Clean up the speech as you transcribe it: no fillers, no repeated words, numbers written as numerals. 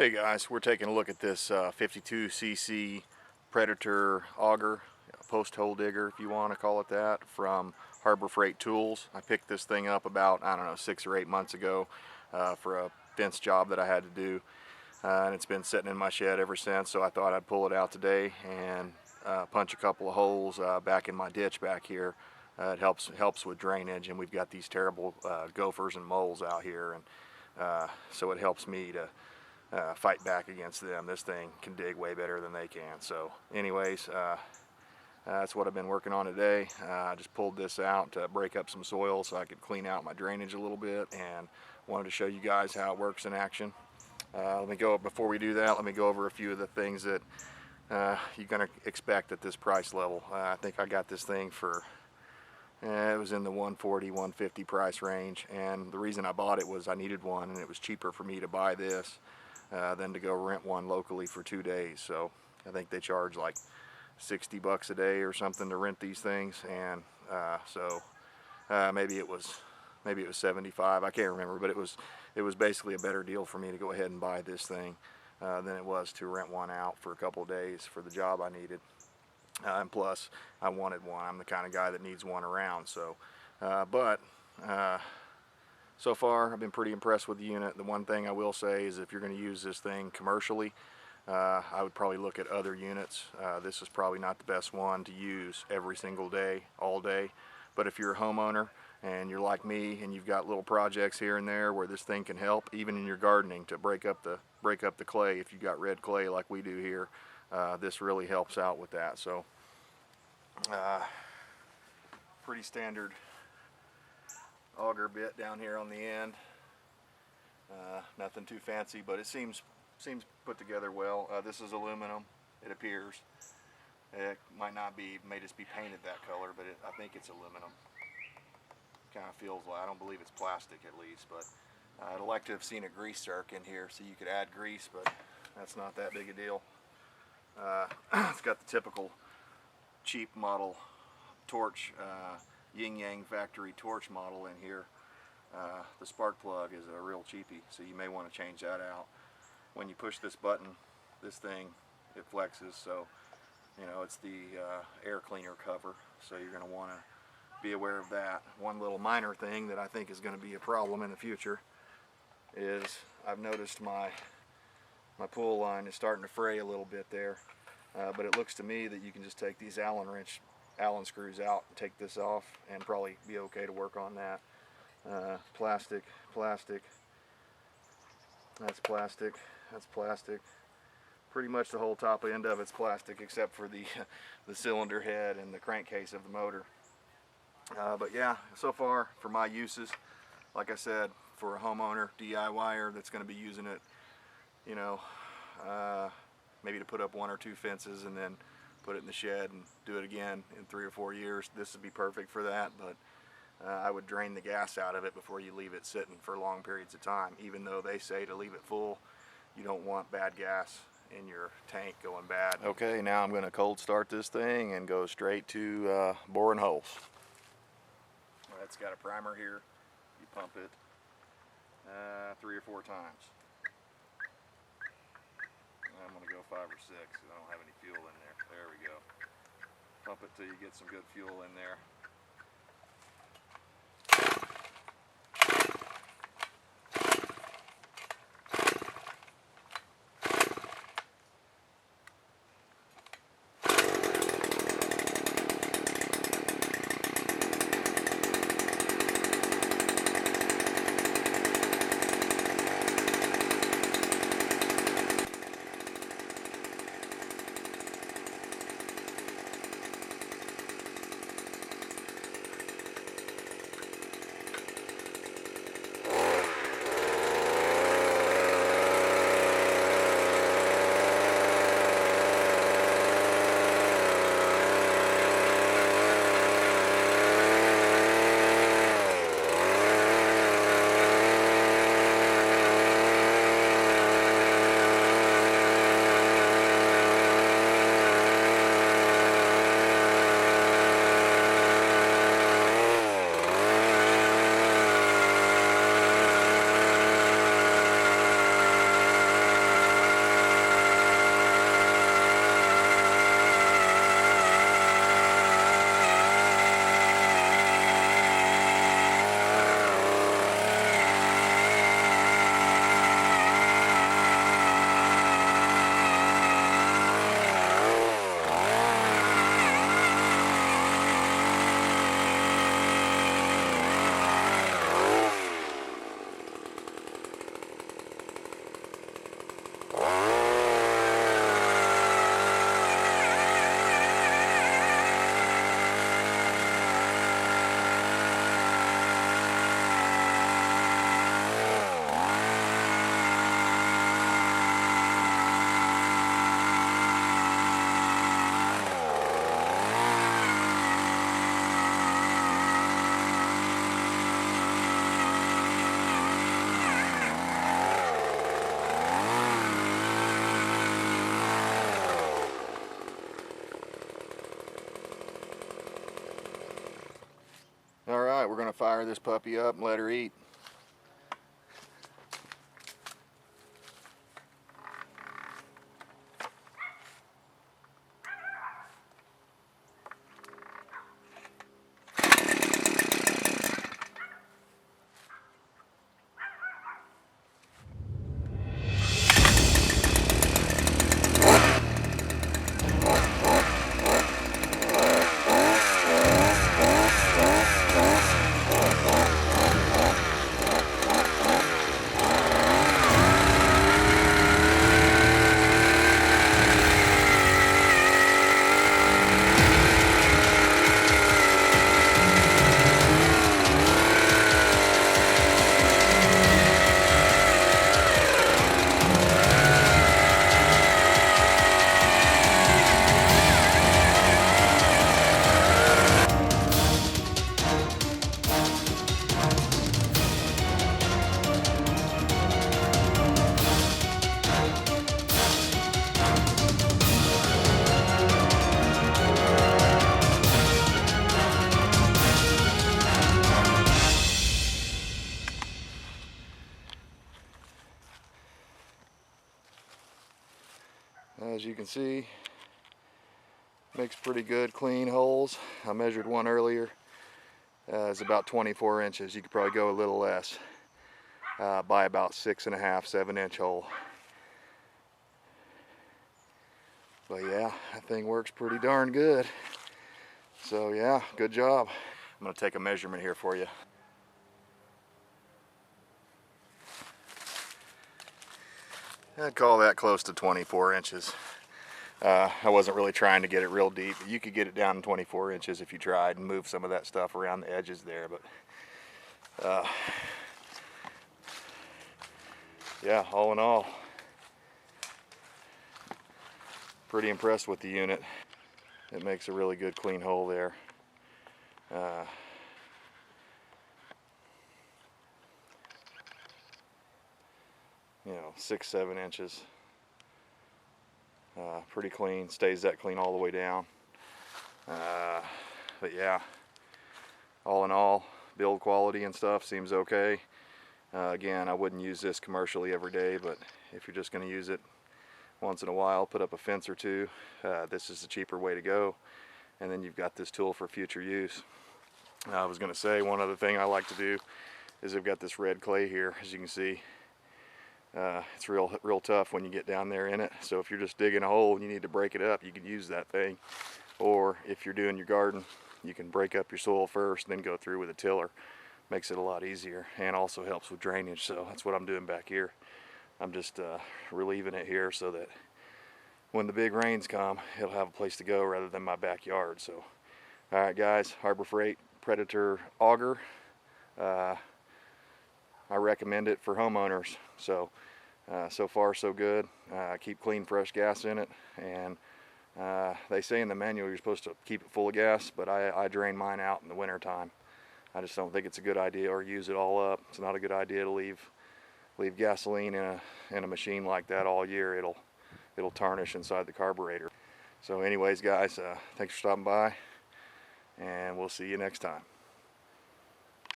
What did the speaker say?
Hey guys, we're taking a look at this 52cc Predator auger, post hole digger if you want to call it that, from Harbor Freight Tools. I picked this thing up about, I don't know, 6 or 8 months ago for a fence job that I had to do, and it's been sitting in my shed ever since, so I thought I'd pull it out today and punch a couple of holes back in my ditch back here. It helps with drainage, and we've got these terrible gophers and moles out here, and so it helps me to fight back against them. This thing can dig way better than they can. So anyways, that's what I've been working on today. I just pulled this out to break up some soil so I could clean out my drainage a little bit, and wanted to show you guys how it works in action. Before we do that, let me go over a few of the things that you're going to expect at this price level. I think I got this thing for it was in the 140, 150 price range, and the reason I bought it was I needed one, and it was cheaper for me to buy this than to go rent one locally for 2 days. So I think they charge like 60 bucks a day or something to rent these things, and maybe it was 75. I can't remember, but it was basically a better deal for me to go ahead and buy this thing than it was to rent one out for a couple of days for the job I needed. And plus, I wanted one. I'm the kind of guy that needs one around. So, so far, I've been pretty impressed with the unit. The one thing I will say is if you're going to use this thing commercially, I would probably look at other units. This is probably not the best one to use every single day, all day. But if you're a homeowner and you're like me and you've got little projects here and there where this thing can help, even in your gardening, to break up the clay, if you've got red clay like we do here, this really helps out with that. So pretty standard auger bit down here on the end. Nothing too fancy, but it seems put together well. This is aluminum, it appears. It might not be, it may just be painted that color, but I think it's aluminum. Kind of feels like, I don't believe it's plastic at least, but I'd like to have seen a grease zerk in here so you could add grease, but that's not that big a deal. It's got the typical cheap model torch, yin yang factory torch model in here. The spark plug is a real cheapie, so you may want to change that out. When you push this button, this thing, it flexes, so you know it's the air cleaner cover, so you're going to want to be aware of that. One little minor thing that I think is going to be a problem in the future is I've noticed my pull line is starting to fray a little bit there, but it looks to me that you can just take these Allen screws out and take this off and probably be okay to work on that. Plastic, that's plastic, that's plastic. Pretty much the whole top end of it's plastic except for the cylinder head and the crankcase of the motor. But yeah, so far for my uses, like I said, for a homeowner, DIYer that's going to be using it, you know, maybe to put up 1 or 2 fences and then put it in the shed and do it again in 3 or 4 years, this would be perfect for that. But I would drain the gas out of it before you leave it sitting for long periods of time, even though they say to leave it full. You don't want bad gas in your tank going bad. Okay, now I'm going to cold start this thing and go straight to boring holes. It's got a primer here. You pump it 3 or 4 times. I'm going to go 5 or 6 because I don't have any fuel in there. There we go. Pump it till you get some good fuel in there. fire this puppy up and let her eat. As you can see, makes pretty good clean holes. I measured one earlier. It's about 24 inches. You could probably go a little less by about 6.5, 7-inch hole. But yeah, that thing works pretty darn good. So yeah, good job. I'm gonna take a measurement here for you. I'd call that close to 24 inches. I wasn't really trying to get it real deep. You could get it down to 24 inches if you tried and move some of that stuff around the edges there. But yeah, all in all, pretty impressed with the unit. It makes a really good clean hole there. You know, 6-7 inches. Pretty clean, stays that clean all the way down. But yeah, all in all, build quality and stuff seems okay. Again, I wouldn't use this commercially every day, but if you're just going to use it once in a while, put up a fence or two, this is the cheaper way to go. And then you've got this tool for future use. I was going to say, one other thing I like to do is I've got this red clay here, as you can see. It's real tough when you get down there in it. So if you're just digging a hole and you need to break it up, you can use that thing. Or if you're doing your garden, you can break up your soil first, then go through with a tiller. Makes it a lot easier and also helps with drainage. So that's what I'm doing back here. I'm just relieving it here so that when the big rains come, it'll have a place to go rather than my backyard. So, all right, guys, Harbor Freight Predator Auger. I recommend it for homeowners. So, so far so good. Keep clean, fresh gas in it, and they say in the manual you're supposed to keep it full of gas, but I drain mine out in the winter time. I just don't think it's a good idea, or use it all up. It's not a good idea to leave gasoline in a machine like that all year. It'll tarnish inside the carburetor. So anyways, guys, thanks for stopping by, and we'll see you next time.